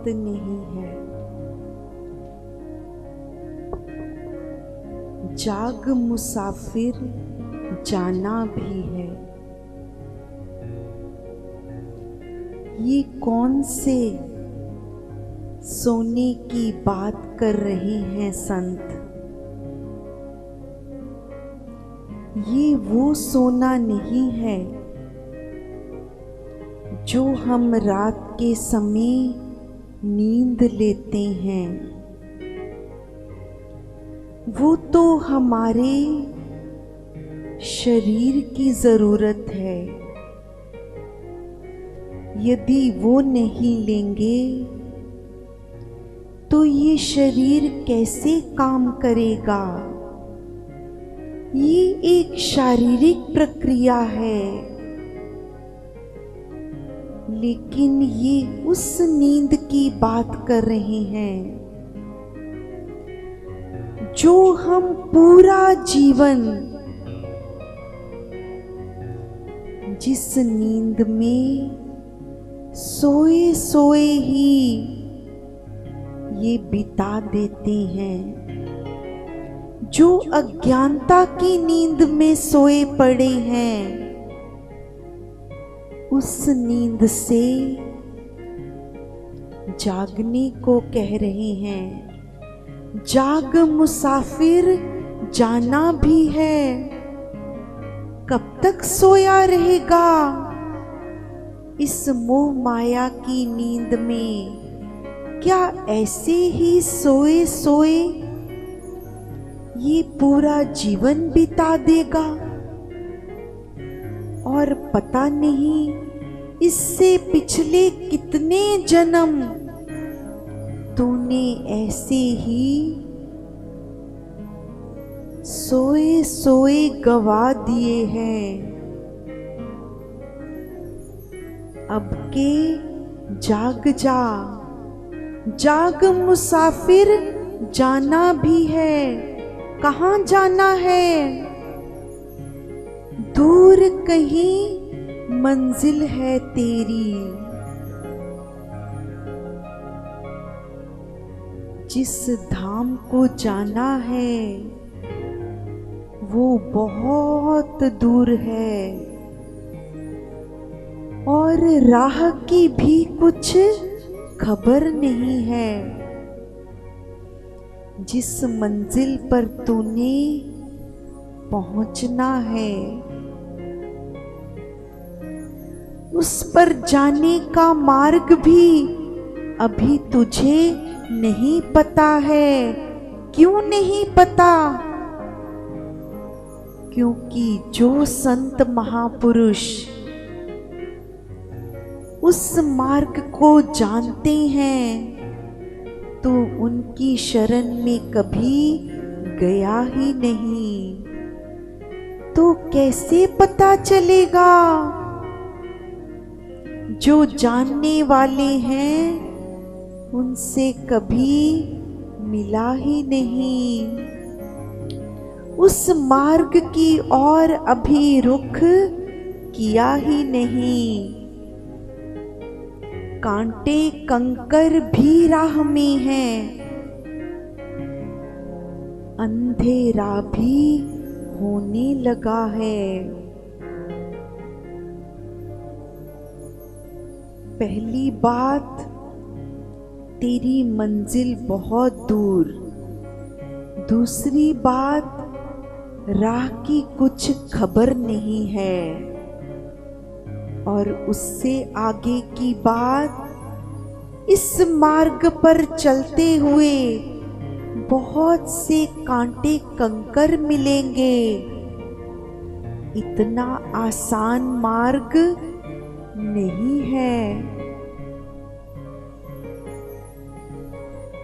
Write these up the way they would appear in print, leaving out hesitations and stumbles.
वक्त नहीं है। जाग मुसाफिर जाना भी है। ये कौन से सोने की बात कर रहे हैं संत? ये वो सोना नहीं है जो हम रात के समय नींद लेते हैं। वो तो हमारे शरीर की जरूरत है। यदि वो नहीं लेंगे तो ये शरीर कैसे काम करेगा? ये एक शारीरिक प्रक्रिया है, लेकिन ये उस नींद की बात कर रहे हैं जो हम पूरा जीवन जिस नींद में सोए सोए ही ये बिता देते हैं, जो अज्ञानता की नींद में सोए पड़े हैं, उस नींद से जागने को कह रहे हैं। जाग मुसाफिर जाना भी है। कब तक सोया रहेगा इस मोह माया की नींद में? क्या ऐसे ही सोए सोए ये पूरा जीवन बिता देगा? और पता नहीं इससे पिछले कितने जन्म तूने ऐसे ही सोए सोए गवा दिए हैं। अब के जाग जा, जाग मुसाफिर जाना भी है। कहाँ जाना है? दूर कहीं मंजिल है तेरी। जिस धाम को जाना है वो बहुत दूर है, और राह की भी कुछ खबर नहीं है। जिस मंजिल पर तूने पहुंचना है उस पर जाने का मार्ग भी अभी तुझे नहीं पता है। क्यों नहीं पता? क्योंकि जो संत महापुरुष उस मार्ग को जानते हैं तो उनकी शरण में कभी गया ही नहीं। तो कैसे पता चलेगा? जो जानने वाले हैं उनसे कभी मिला ही नहीं। उस मार्ग की ओर अभी रुख किया ही नहीं। कांटे कंकर भी राह में हैं, अंधेरा भी होने लगा है। पहली बात, तेरी मंजिल बहुत दूर। दूसरी बात, राह की कुछ खबर नहीं है। और उससे आगे की बात, इस मार्ग पर चलते हुए बहुत से कांटे कंकर मिलेंगे। इतना आसान मार्ग नहीं है।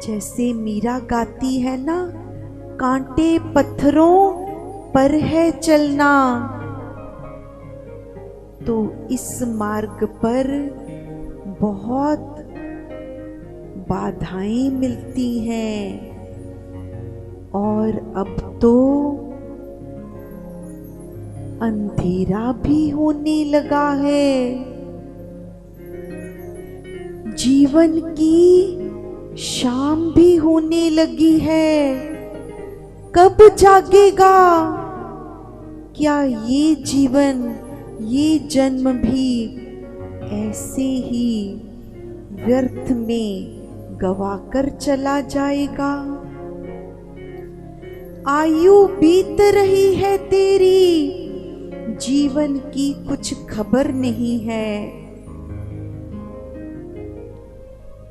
जैसे मीरा गाती है ना, कांटे पत्थरों पर है चलना। तो इस मार्ग पर बहुत बाधाएं मिलती हैं, और अब तो अंधेरा भी होने लगा है। जीवन की शाम भी होने लगी है, कब जागेगा? क्या ये जीवन, ये जन्म भी ऐसे ही व्यर्थ में गवाकर चला जाएगा? आयु बीत रही है तेरी, जीवन की कुछ खबर नहीं है।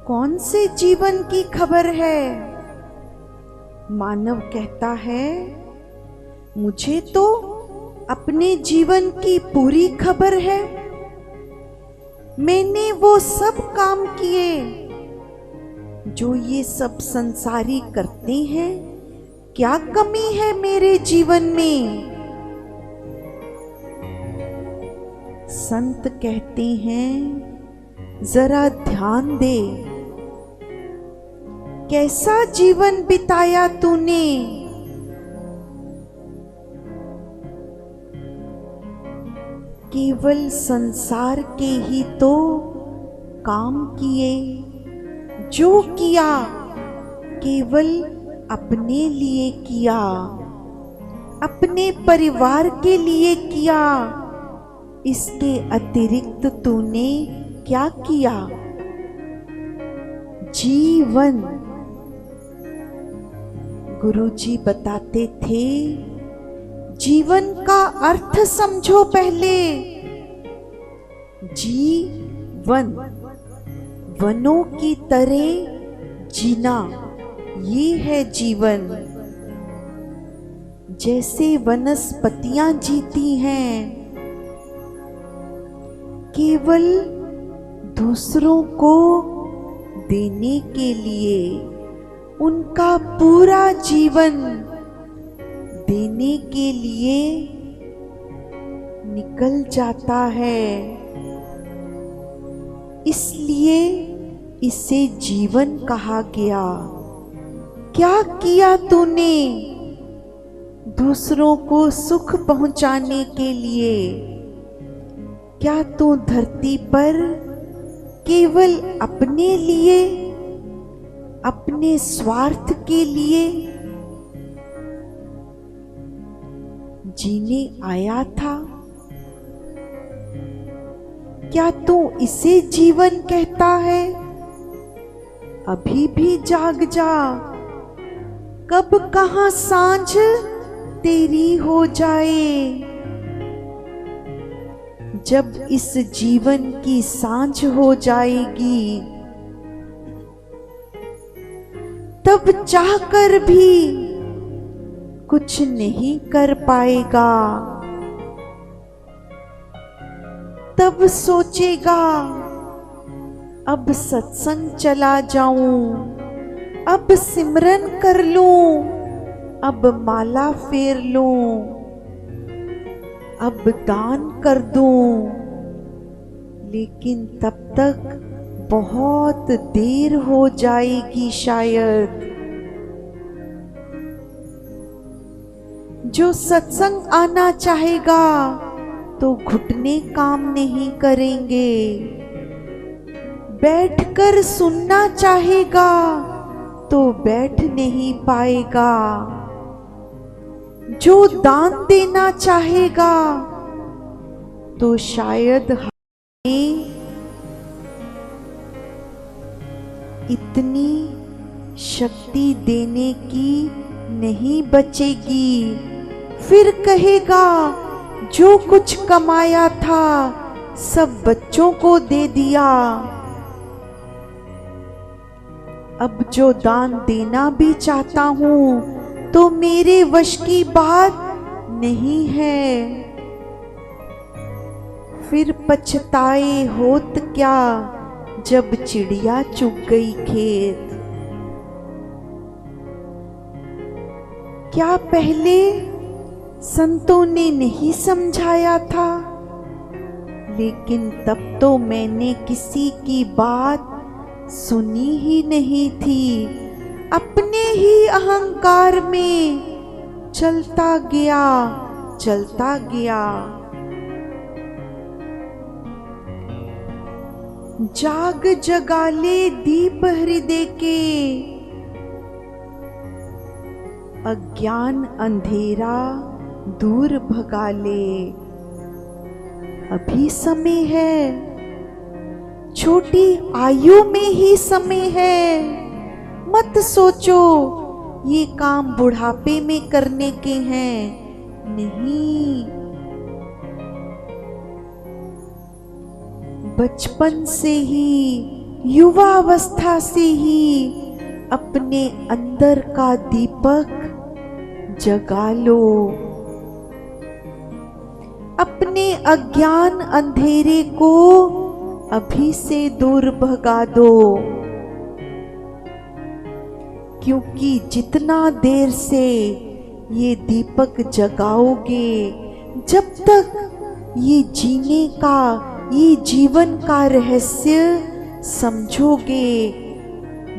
कौन से जीवन की खबर है? मानव कहता है, मुझे तो अपने जीवन की पूरी खबर है। मैंने वो सब काम किए जो ये सब संसारी करते हैं। क्या कमी है मेरे जीवन में? संत कहते हैं, जरा ध्यान दे, कैसा जीवन बिताया तूने? केवल संसार के ही तो काम किए, जो किया केवल अपने लिए किया, अपने परिवार के लिए किया। इसके अतिरिक्त तूने क्या किया? जीवन। गुरुजी बताते थे, जीवन का अर्थ समझो पहले। जीवन, वनों की तरह जीना, ये है जीवन। जैसे वनस्पतियां जीती हैं, केवल दूसरों को देने के लिए, उनका पूरा जीवन देने के लिए निकल जाता है। इसलिए इसे जीवन कहा गया। क्या किया तूने दूसरों को सुख पहुंचाने के लिए? क्या तू धरती पर केवल अपने लिए, अपने स्वार्थ के लिए जीने आया था? क्या तू इसे जीवन कहता है? अभी भी जाग जा, कब कहां सांझ तेरी हो जाए। जब इस जीवन की सांझ हो जाएगी, तब चाहकर भी कुछ नहीं कर पाएगा। तब सोचेगा, अब सत्संग चला जाऊं, अब सिमरन कर लूं, अब माला फेर लूं, अब दान कर दूं। लेकिन तब तक बहुत देर हो जाएगी शायद। जो सत्संग आना चाहेगा तो घुटने काम नहीं करेंगे, बैठकर सुनना चाहेगा तो बैठ नहीं पाएगा। जो दान देना चाहेगा तो शायद हमें इतनी शक्ति देने की नहीं बचेगी। फिर कहेगा, जो कुछ कमाया था सब बच्चों को दे दिया। अब जो दान देना भी चाहता हूं तो मेरे वश की बात नहीं है। फिर पछताए होत क्या, जब चिड़िया चुग गई खेत। क्या पहले संतों ने नहीं समझाया था? लेकिन तब तो मैंने किसी की बात सुनी ही नहीं थी। अपने ही अहंकार में चलता गया, चलता गया। जाग जगा ले दीप हृदय के, अज्ञान अंधेरा दूर भगा ले। अभी समय है, छोटी आयु में ही समय है। मत सोचो ये काम बुढ़ापे में करने के हैं, नहीं। बचपन से ही, युवावस्था से ही अपने अंदर का दीपक जगा लो। अपने अज्ञान अंधेरे को अभी से दूर भगा दो, क्योंकि जितना देर से ये दीपक जगाओगे, जब तक ये जीने का, ये जीवन का रहस्य समझोगे,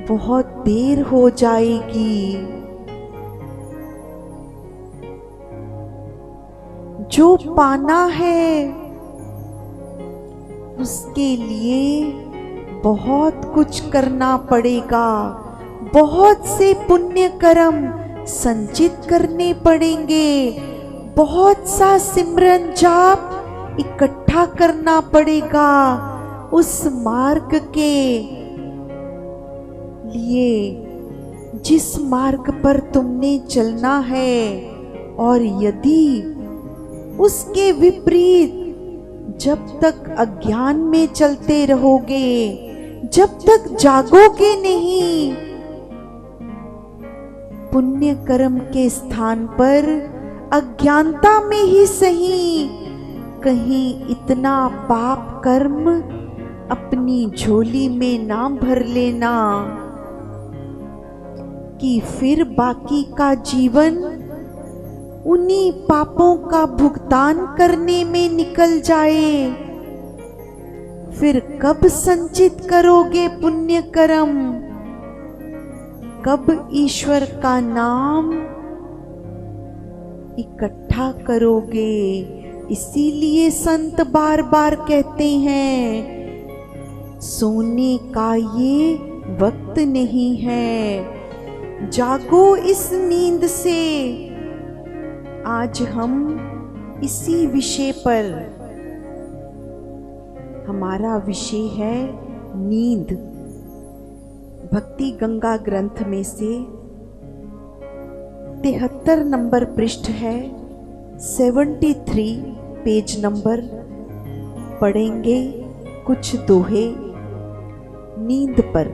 बहुत देर हो जाएगी। जो पाना है उसके लिए बहुत कुछ करना पड़ेगा, बहुत से पुण्य कर्म संचित करने पड़ेंगे, बहुत सा सिमरन जाप इकट्ठा करना पड़ेगा उस मार्ग के लिए जिस मार्ग पर तुमने चलना है। और यदि उसके विपरीत जब तक अज्ञान में चलते रहोगे, जब तक जागोगे नहीं, पुण्य कर्म के स्थान पर अज्ञानता में ही सही, कहीं इतना पाप कर्म अपनी झोली में ना भर लेना कि फिर बाकी का जीवन उन्हीं पापों का भुगतान करने में निकल जाए। फिर कब संचित करोगे पुण्य कर्म, कब ईश्वर का नाम इकट्ठा करोगे। इसीलिए संत बार बार कहते हैं, सोने का ये वक्त नहीं है, जागो इस नींद से। आज हम इसी विषय पर, हमारा विषय है नींद। भक्ति गंगा ग्रंथ में से 73 नंबर पृष्ठ है, 73 पेज नंबर। पढ़ेंगे कुछ दोहे नींद पर।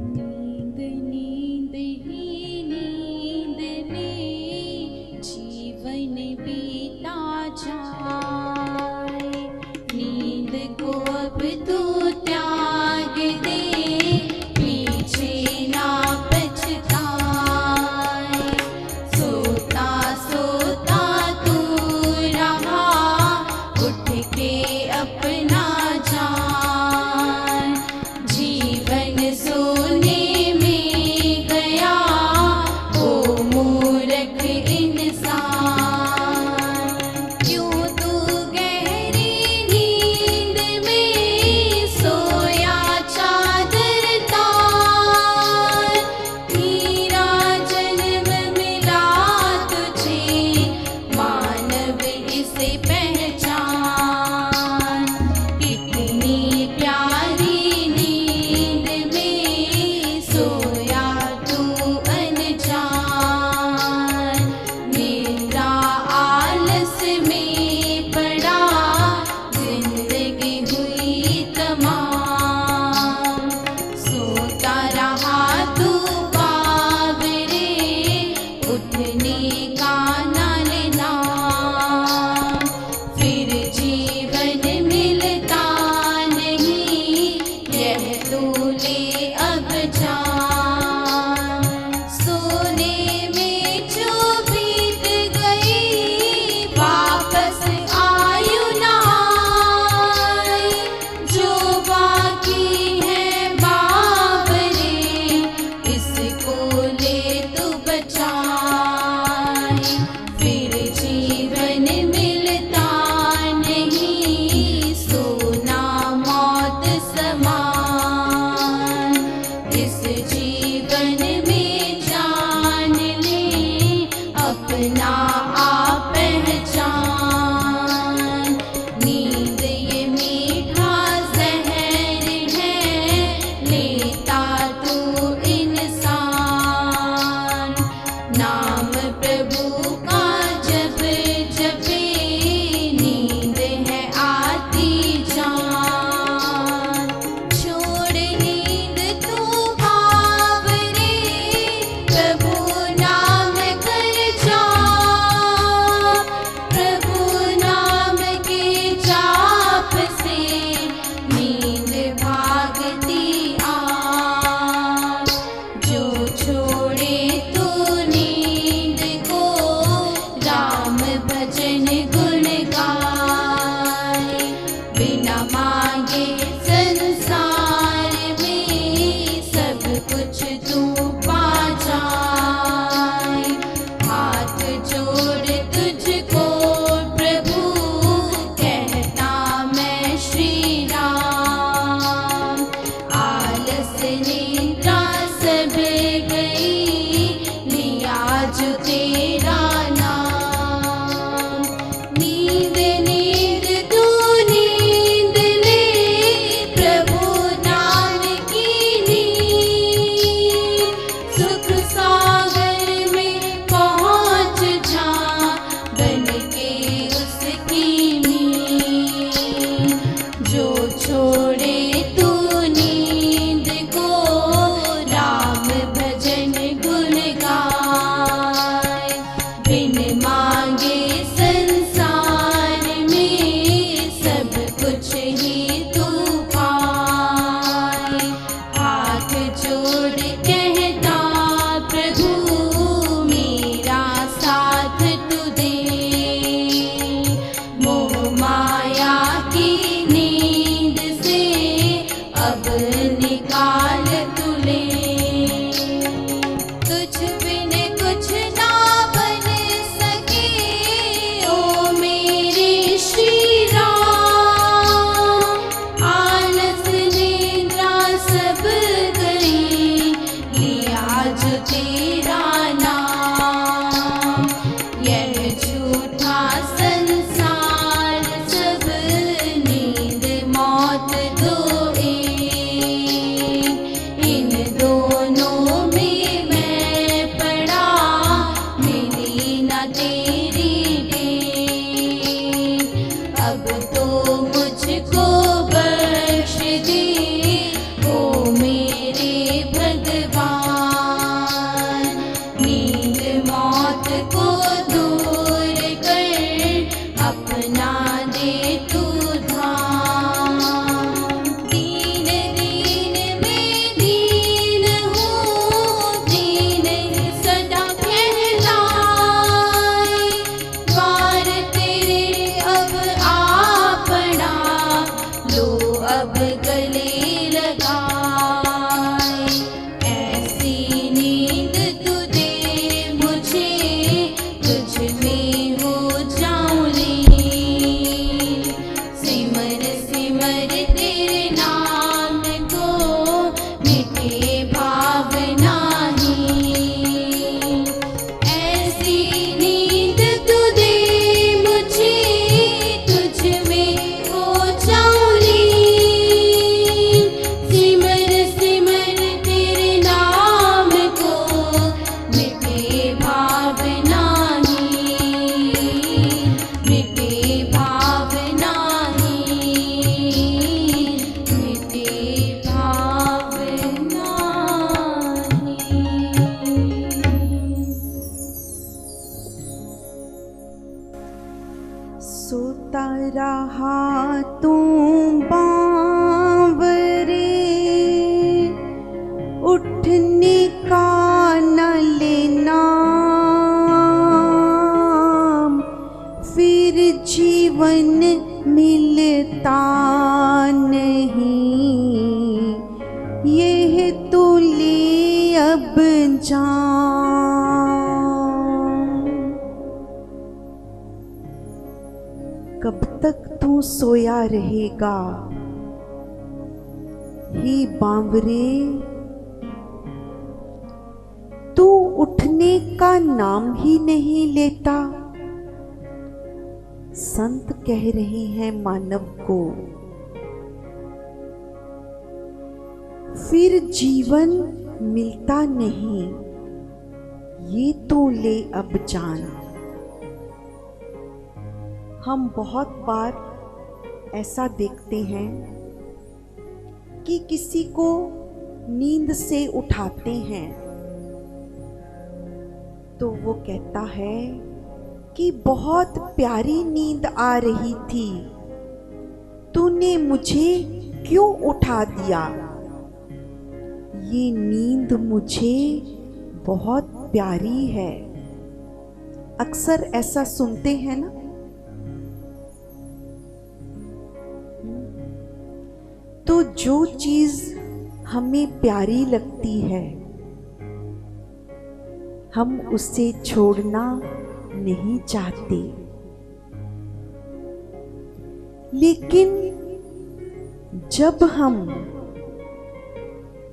नींद नींद ही नींद में जीवन बीता जाए, नींद को अब तू त्याग दे, पीछे ना पछताए। सोता सोता तू रहा, उठ के अपना जान। जीवन सोने में गया, ओ मूर्ख इंसान। क्यों तू गहरी नींद में सोया चादर तान। तेरा जन्म मिला तुझे, मानव इसे पहचान। कितनी प्यारी नींद में सोया तू अनजान। निद्रा आलस में पड़ा, जिंदगी हुई तमाम। सोता रहा तू बावरे, उठने का ना लेना। फिर जीवन मिलता नहीं, यह तू ले अब जान। सोने में जो बीत गई, वापस आयु ना आए। जो बाकी है बावरे, इसको ले तू बचाए। फिर जीवन में निकाल तुले। तुझ बिन कुछ ना बन सके ओ मेरे श्री राम। आलस निद्रा सब गई लिया जो तेरा नाम। यह झूठा संसार सब नींद मौत दो एक। इन दोनों में मैं पड़ा मिली न तेरी टेक। अब तो मुझको बख्श दे ओ मेरे भगवान। नींद मौत को दूर कर अपना दे तू धाम। दीन दीन में दीन हूँ, दीन ही सदा कहलाए। द्वार तेरे अब आ पड़ा, लो अब गले लगाए। ऐसी नींद तू दे मुझे, तुझ में हो जाऊं लीन। सिमर सिमर तेरे नाम को मिटे भावना ही। ऐसी नींद तू दे मुझे, तुझ में हो जाऊं लीन। सिमर सिमर तेरे नाम को मिटे भावना ही, मिटे भावना ही, मिटे भावना ही। सोता रहा तू बावरे, उठने का न लेना। फिर जीवन मिलता नहीं, यह तो ले अब जान। कब तक तू सोया रहेगा हे बावरे। तू उठने का नाम ही नहीं लेता। संत कह रहे हैं मानव को, फिर जीवन मिलता नहीं, ये तो ले अब जान। हम बहुत बार ऐसा देखते हैं कि किसी को नींद से उठाते हैं तो वो कहता है कि बहुत प्यारी नींद आ रही थी, तूने मुझे क्यों उठा दिया। ये नींद मुझे बहुत प्यारी है। अक्सर ऐसा सुनते हैं ना। तो जो चीज हमें प्यारी लगती है, हम उसे छोड़ना नहीं चाहते। लेकिन जब हम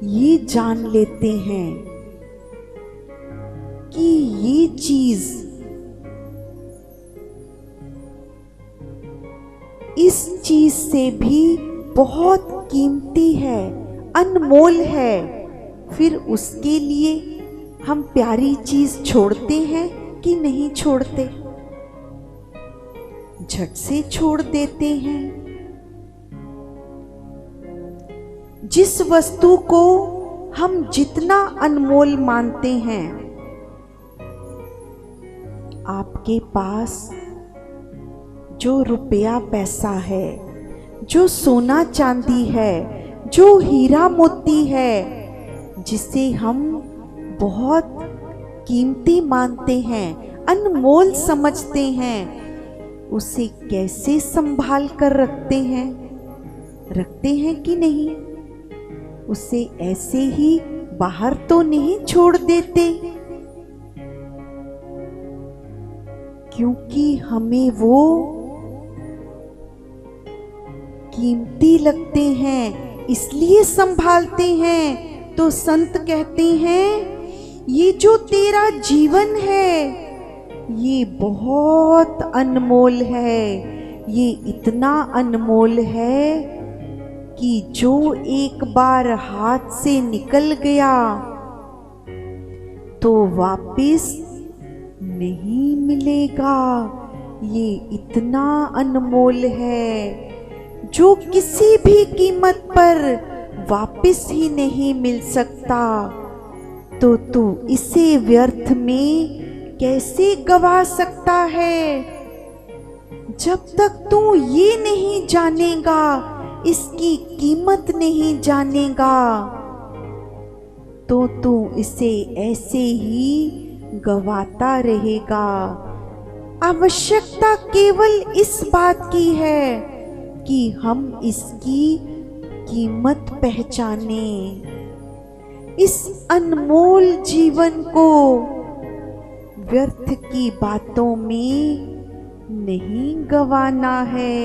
ये जान लेते हैं कि ये चीज इस चीज से भी बहुत कीमती है, अनमोल है, फिर उसके लिए हम प्यारी चीज छोड़ते हैं कि नहीं छोड़ते। झट से छोड़ देते हैं। जिस वस्तु को हम जितना अनमोल मानते हैं, आपके पास जो रुपया पैसा है, जो सोना चांदी है, जो हीरा मोती है, जिसे हम बहुत कीमती मानते हैं, अनमोल समझते हैं, उसे कैसे संभाल कर रखते हैं कि नहीं। उसे ऐसे ही बाहर तो नहीं छोड़ देते, क्योंकि हमें वो कीमती लगते हैं इसलिए संभालते हैं। तो संत कहते हैं ये जो तेरा जीवन है ये बहुत अनमोल है, ये इतना अनमोल है कि जो एक बार हाथ से निकल गया तो वापिस नहीं मिलेगा। ये इतना अनमोल है जो किसी भी कीमत पर वापिस ही नहीं मिल सकता। तो तू इसे व्यर्थ में कैसे गवा सकता है? जब तक तू ये नहीं जानेगा, इसकी कीमत नहीं जानेगा, तो तू इसे ऐसे ही गवाता रहेगा। आवश्यकता केवल इस बात की है कि हम इसकी कीमत पहचाने। इस अनमोल जीवन को व्यर्थ की बातों में नहीं गवाना है।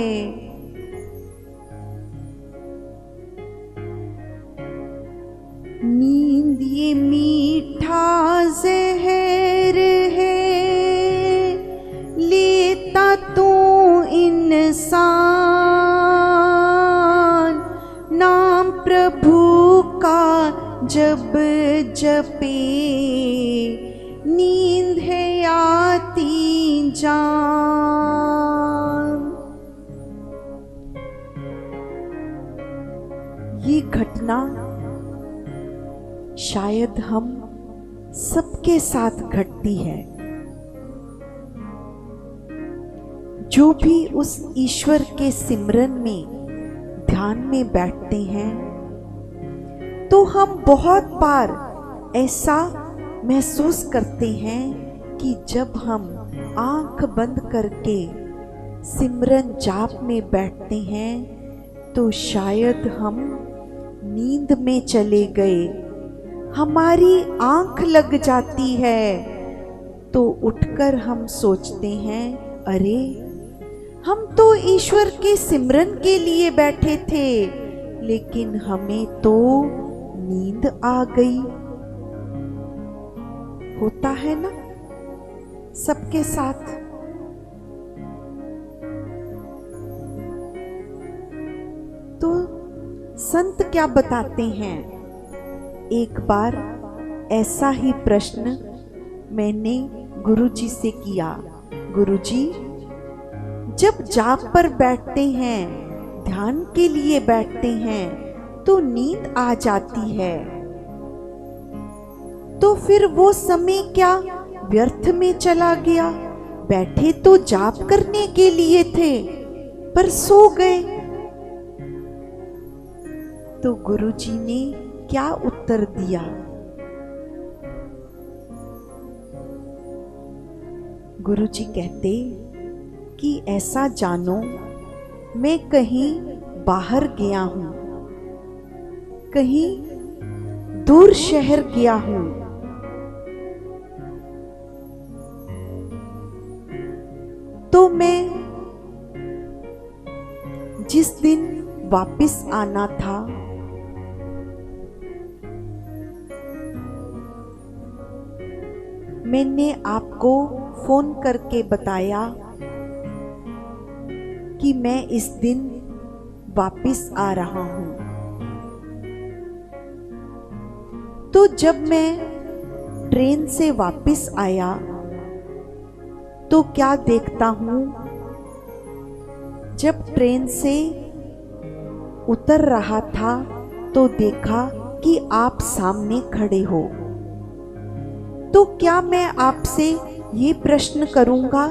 नींद ये मीठा जहर है, लेता तू इंसान, नाम प्रभु का जब जपे, नींद है आती जान। ये घटना शायद हम सबके साथ घटती है। जो भी उस ईश्वर के सिमरन में ध्यान में बैठते हैं, तो हम बहुत बार ऐसा महसूस करते हैं कि जब हम आंख बंद करके सिमरन जाप में बैठते हैं तो शायद हम नींद में चले गए, हमारी आंख लग जाती है। तो उठकर हम सोचते हैं, अरे हम तो ईश्वर के सिमरन के लिए बैठे थे, लेकिन हमें तो नींद आ गई। होता है ना सबके साथ। तो संत क्या बताते हैं? एक बार ऐसा ही प्रश्न मैंने गुरुजी से किया। गुरुजी, जब जाप पर बैठते हैं, ध्यान के लिए बैठते हैं, तो नींद आ जाती है, तो फिर वो समय क्या व्यर्थ में चला गया? बैठे तो जाप करने के लिए थे, पर सो गए। तो गुरुजी ने क्या उत्तर दिया? गुरुजी कहते कि ऐसा जानो, मैं कहीं बाहर गया हूं, कहीं दूर शहर गया हूं, तो मैं जिस दिन वापस आना था, मैंने आपको फोन करके बताया कि मैं इस दिन वापस आ रहा हूं। तो जब मैं ट्रेन से वापस आया तो क्या देखता हूं, जब ट्रेन से उतर रहा था तो देखा कि आप सामने खड़े हो। तो क्या मैं आपसे ये प्रश्न करूंगा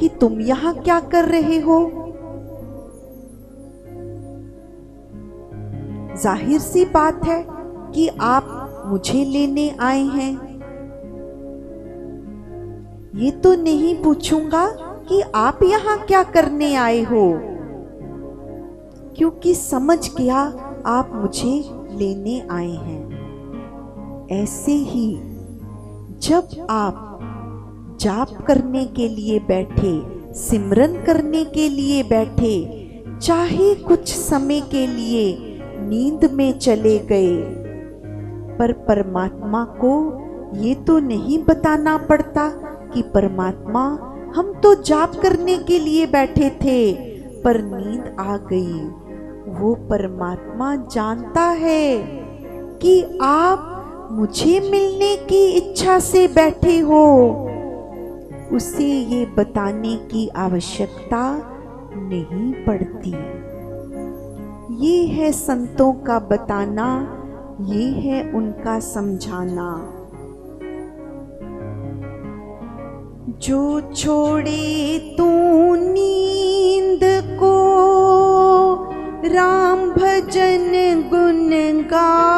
कि तुम यहां क्या कर रहे हो? जाहिर सी बात है कि आप मुझे लेने आए हैं। ये तो नहीं पूछूंगा कि आप यहां क्या करने आए हो, क्योंकि समझ गया आप मुझे लेने आए हैं। ऐसे ही जब आप जाप करने के लिए बैठे, सिमरन करने के लिए बैठे, चाहे कुछ समय के लिए नींद में चले गए, पर परमात्मा को ये तो नहीं बताना पड़ता कि परमात्मा हम तो जाप करने के लिए बैठे थे पर नींद आ गई। वो परमात्मा जानता है कि आप मुझे मिलने की इच्छा से बैठे हो। उसे ये बताने की आवश्यकता नहीं पड़ती। ये है संतों का बताना, ये है उनका समझाना। जो छोड़े तू नींद को, राम भजन गुन गाए,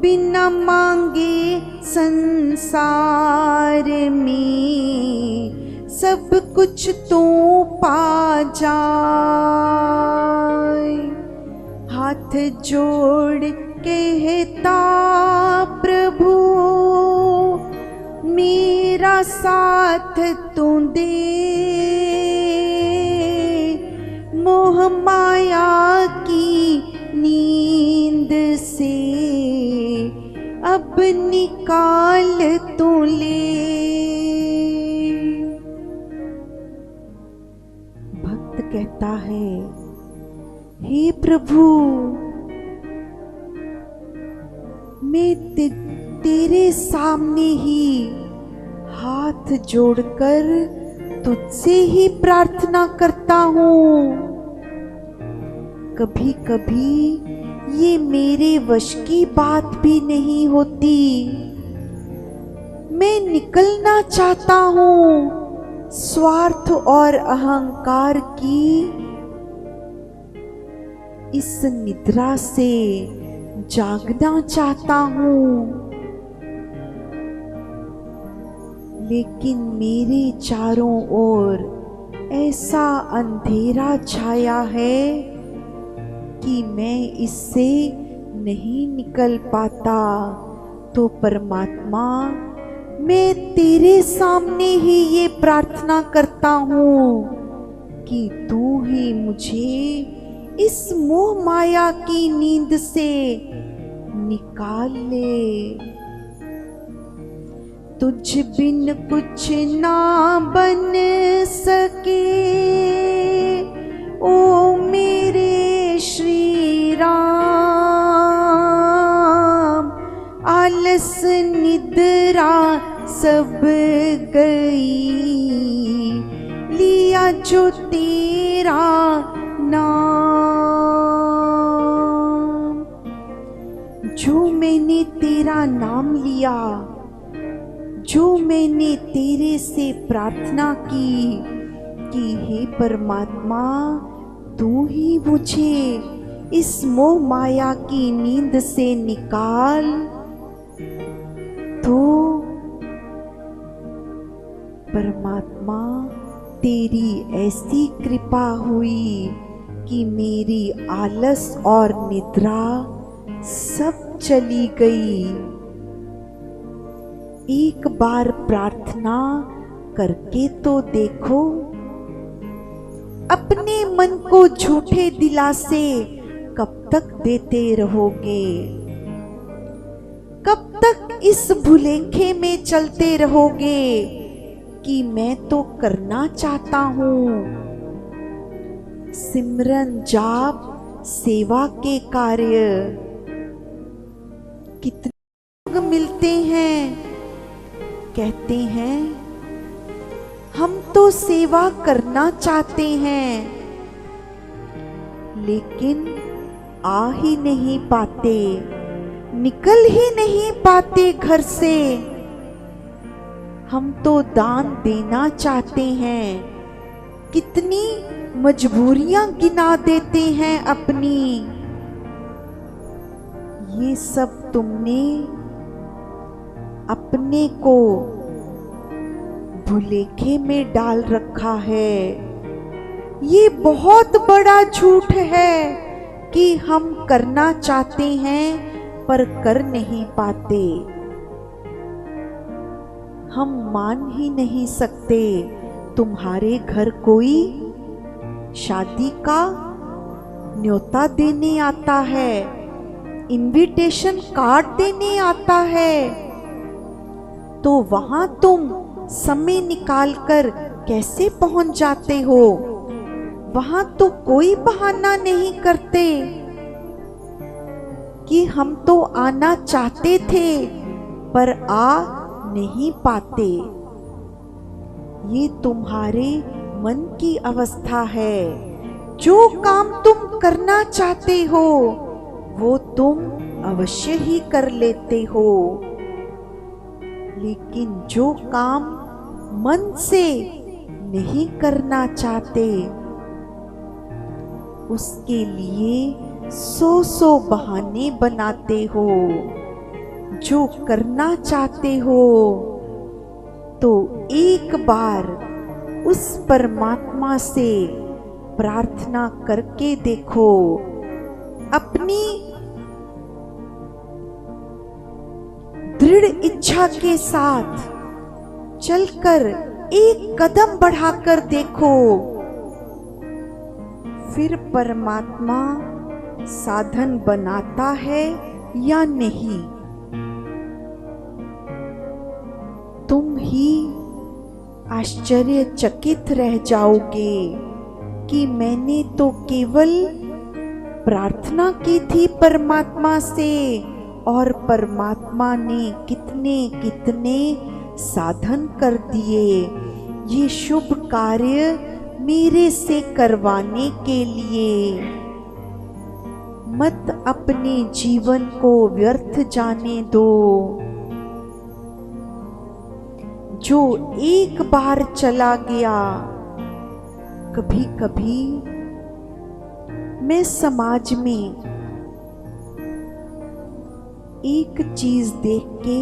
बिना मांगे संसार में सब कुछ तू पा जाए। हाथ जोड़ कहता प्रभु मेरा साथ तू दे, मोह माया की नींद से अब निकाल तू ले। भक्त कहता है, हे प्रभु मैं तेरे सामने ही हाथ जोड़कर तुझसे ही प्रार्थना करता हूँ। कभी कभी ये मेरे वश की बात भी नहीं होती। मैं निकलना चाहता हूँ स्वार्थ और अहंकार की इस निद्रा से, जागना चाहता हूँ। लेकिन मेरे चारों ओर ऐसा अंधेरा छाया है कि मैं इससे नहीं निकल पाता। तो परमात्मा मैं तेरे सामने ही ये प्रार्थना करता हूँ कि तू ही मुझे इस मोह माया की नींद से निकाल ले। तुझ बिन कुछ ना बन सके ओ मेरे श्री राम। आलस निद्रा सब गई, लिया जो तेरा नाम। जो मैंने तेरा नाम लिया, जो मैंने तेरे से प्रार्थना की कि हे परमात्मा तू ही मुझे इस मोह माया की नींद से निकाल, तो परमात्मा तेरी ऐसी कृपा हुई कि मेरी आलस और निद्रा सब चली गई। एक बार प्रार्थना करके तो देखो। अपने मन को झूठे दिलासे कब तक देते रहोगे? कब तक इस भुलेखे में चलते रहोगे कि मैं तो करना चाहता हूँ सिमरन जाप सेवा के कार्य। कितने लोग मिलते हैं, कहते हैं हम तो सेवा करना चाहते हैं, लेकिन आ ही नहीं पाते, निकल ही नहीं पाते घर से। हम तो दान देना चाहते हैं, कितनी मजबूरियां गिना देते हैं अपनी। ये सब तुमने अपने को भुलेखे में डाल रखा है। ये बहुत बड़ा झूठ है कि हम करना चाहते हैं पर कर नहीं पाते। हम मान ही नहीं सकते तुम्हारे घर कोई शादी का न्योता देने आता है, इनविटेशन कार्ड देने आता है, तो वहां तुम समय निकालकर कैसे पहुंच जाते हो? वहां तो कोई बहाना नहीं करते कि हम तो आना चाहते थे पर आ नहीं पाते। ये तुम्हारे मन की अवस्था है। जो काम तुम करना चाहते हो वो तुम अवश्य ही कर लेते हो, लेकिन जो काम मन से नहीं करना चाहते उसके लिए 100 बहाने बनाते हो। जो करना चाहते हो तो एक बार उस परमात्मा से प्रार्थना करके देखो। अपनी दृढ़ इच्छा के साथ चलकर एक कदम बढ़ाकर देखो, फिर परमात्मा साधन बनाता है या नहीं। तुम ही आश्चर्यचकित रह जाओगे कि मैंने तो केवल प्रार्थना की थी परमात्मा से और परमात्मा ने कितने कितने साधन कर दिए ये शुभ कार्य मेरे से करवाने के लिए। मत अपने जीवन को व्यर्थ जाने दो। जो एक बार चला गया, कभी कभी मैं समाज में एक चीज देख के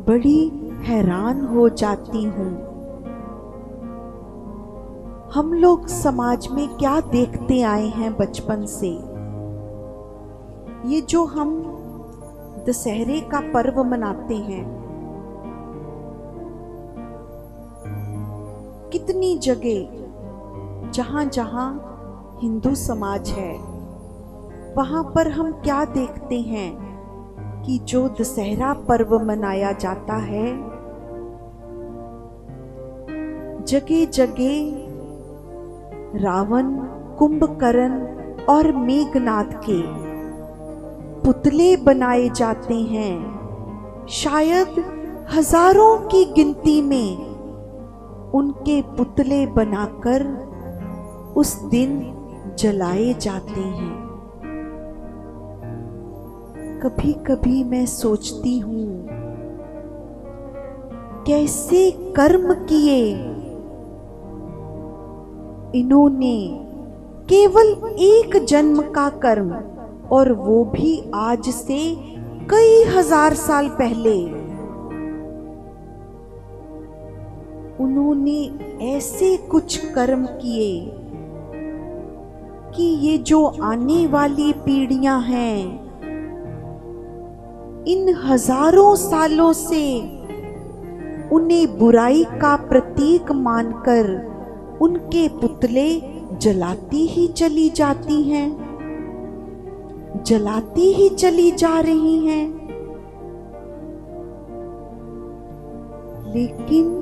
बड़ी हैरान हो जाती हूँ। हम लोग समाज में क्या देखते आए हैं बचपन से। ये जो हम दशहरे का पर्व मनाते हैं, कितनी जगह जहां जहां हिंदू समाज है वहां पर हम क्या देखते हैं कि जो दशहरा पर्व मनाया जाता है, जगह जगह रावण, कुंभकर्ण और मेघनाद के पुतले बनाए जाते हैं। शायद हजारों की गिनती में उनके पुतले बनाकर उस दिन जलाए जाते हैं। कभी कभी मैं सोचती हूँ कैसे कर्म किए इन्होंने, केवल एक जन्म का कर्म, और वो भी आज से कई हजार साल पहले। उन्होंने ऐसे कुछ कर्म किए कि ये जो आने वाली पीढ़ियां हैं, इन हजारों सालों से उन्हें बुराई का प्रतीक मानकर उनके पुतले जलाती ही चली जाती हैं, जलाती ही चली जा रही हैं। लेकिन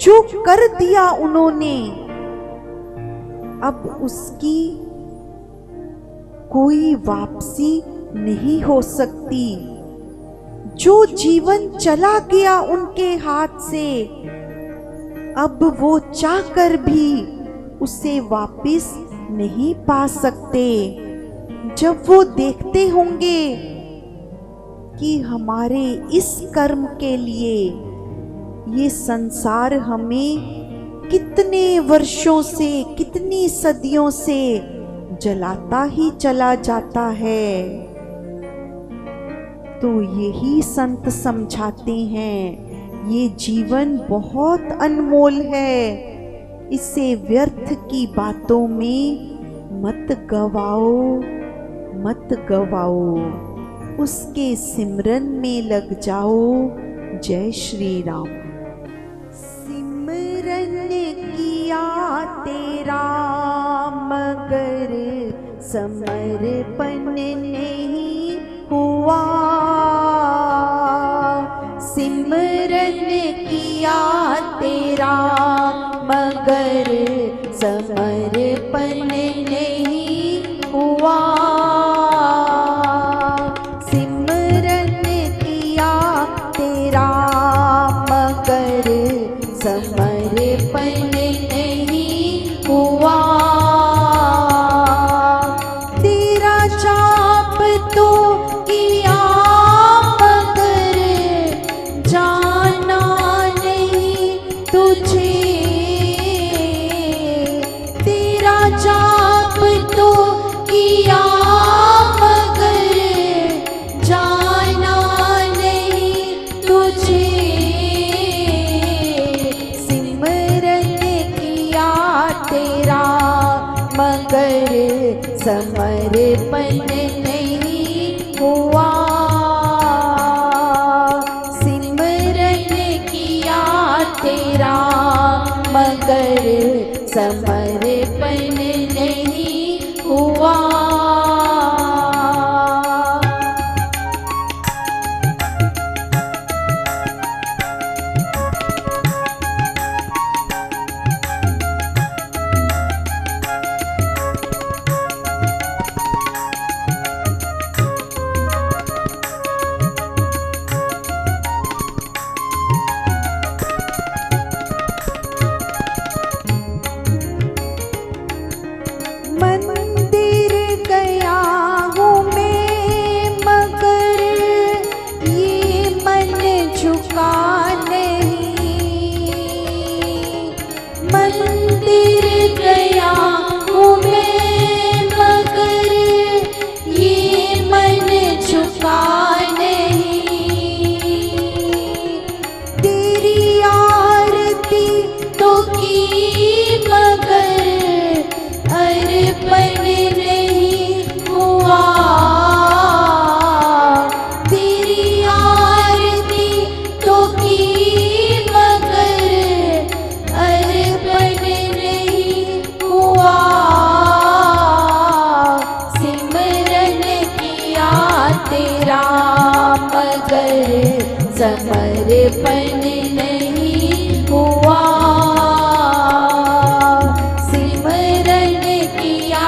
जो कर दिया उन्होंने, अब उसकी कोई वापसी नहीं हो सकती। जो जीवन चला गया उनके हाथ से, अब वो चाहकर भी उसे वापस नहीं पा सकते। जब वो देखते होंगे कि हमारे इस कर्म के लिए ये संसार हमें कितने वर्षों से, कितनी सदियों से जलाता ही चला जाता है, तो यही संत समझाते हैं ये जीवन बहुत अनमोल है, इसे व्यर्थ की बातों में मत गवाओ, मत गवाओ, उसके सिमरन में लग जाओ। जय श्री राम। सिमरन किया तेरा मगर समर्पण नहीं हुआ। सिमरन किया तेरा मगर समर्पण नहीं हुआ। सिमरन किया तेरा मगर समर्पण नहीं हुआ। तेरा जाप तो किया मगर जाना नहीं तुझे। तेरा जाप तो किया मगर जाना नहीं तुझे। सिमरन किया तेरा मगर समर्पण नहीं हुआ। सिमरन किया तेरा मगर समर्पण नहीं हुआ। मंदिर गया हूँ मैं मगर ये मन झुका नहीं। मंदिर गया हूँ मैं मगर ये मन झुका नहीं। तेरी आरती तो की मगर अर्पण नहीं हुआ। तेरी आरती तो की मगर अर्पण नहीं हुआ। सिमरन किया तेरा मगर समर्पण नहीं हुआ। सिमरन किया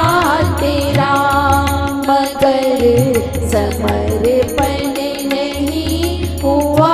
तेरा मगर समर्पण नहीं हुआ।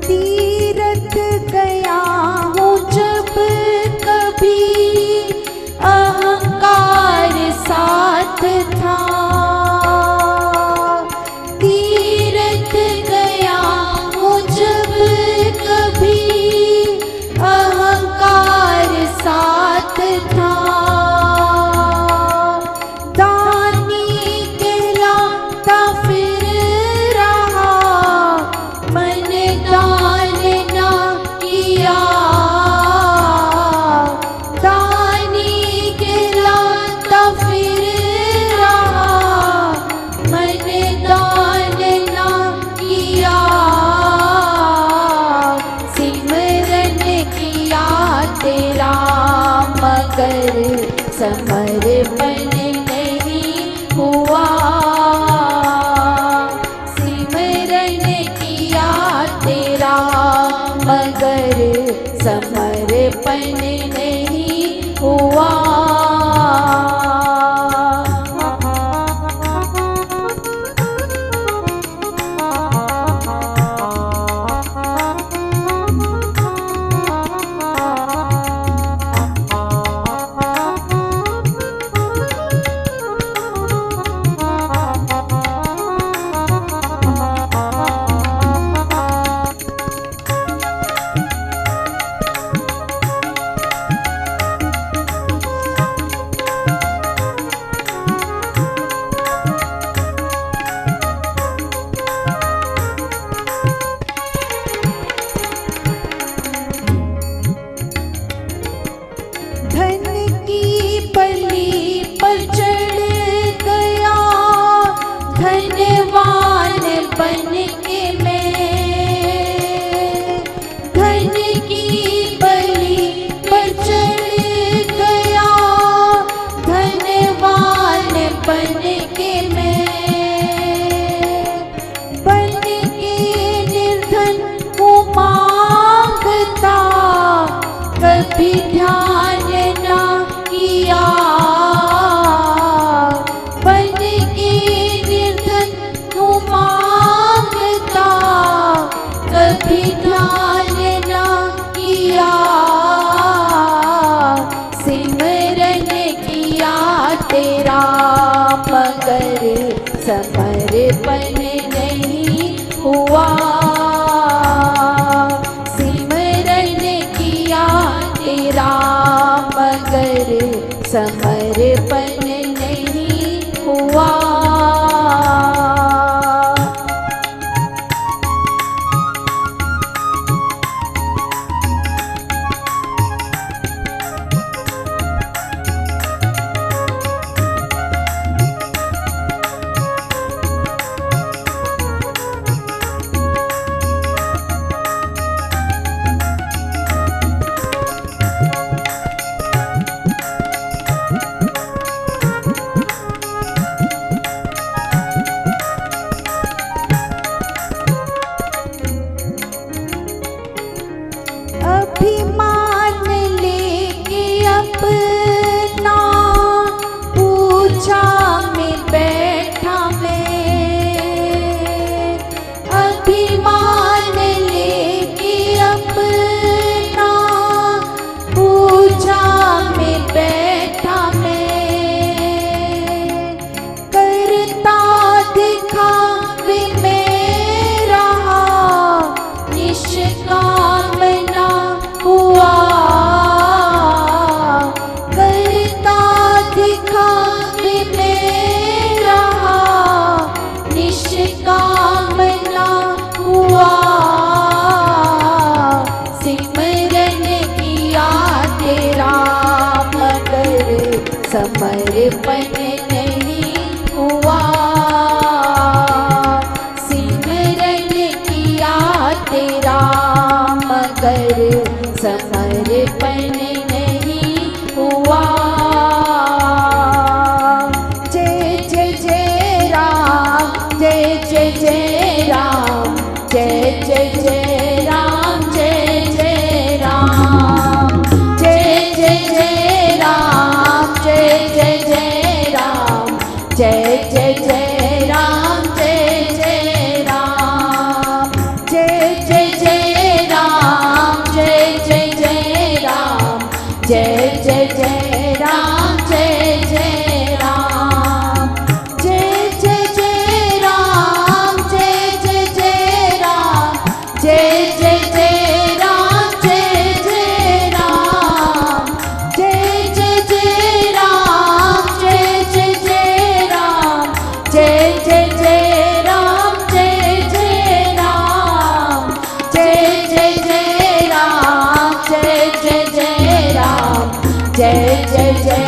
तीरथ गया हूँ जब कभी अहंकार साथ था। तीरथ गया हूँ जब कभी अहंकार साथ था। दानी कहलाता फिर रहा मन दान ना किया। दानी कहलाता फिर रहा मन दान ना किया। सिमरन किया तेरा मगर समर्पण नहीं हुआ। सिमरन किया तेरा मगर समर्पण नहीं हुआ। कभी ध्यान ना किया, बन के निर्धन हूँ मांगता, कभी ध्यान ना किया, सिमरन किया तेरा मगर समर्पण नहीं हुआ, सिमरन किया तेरा मगर समर्पण नहीं हुआ। अभिमान लेके अपना पूजा में बैठा मैं, अभिमान लेके अपना पूजा में बैठा मैं, करता दिखावे में रहा, निष्काम ना हुआ, करता दिखावे में रहा, निष्काम ना हुआ, सिमरन किया तेरा मगर समर्पण नहीं हुआ, सिमरन किया तेरा मगर समर्पण नहीं हुआ। जय जय जय राम, जय जय जय राम, जय जय जय राम, जय जय राम, जय जय जय राम, जय जय जय राम, जय जय जय राम, जय जय राम, जय जय जय राम, जय जय जय राम, जय जय जय राम, जय जय राम, जय जय जय राम, जय जय जय राम, जय जय जय राम, जय जय राम, जय जय जय राम, जय जय जय राम, जय जय जय राम, जय जय राम, जय जय जय राम, जय जय जय राम, जय जय जय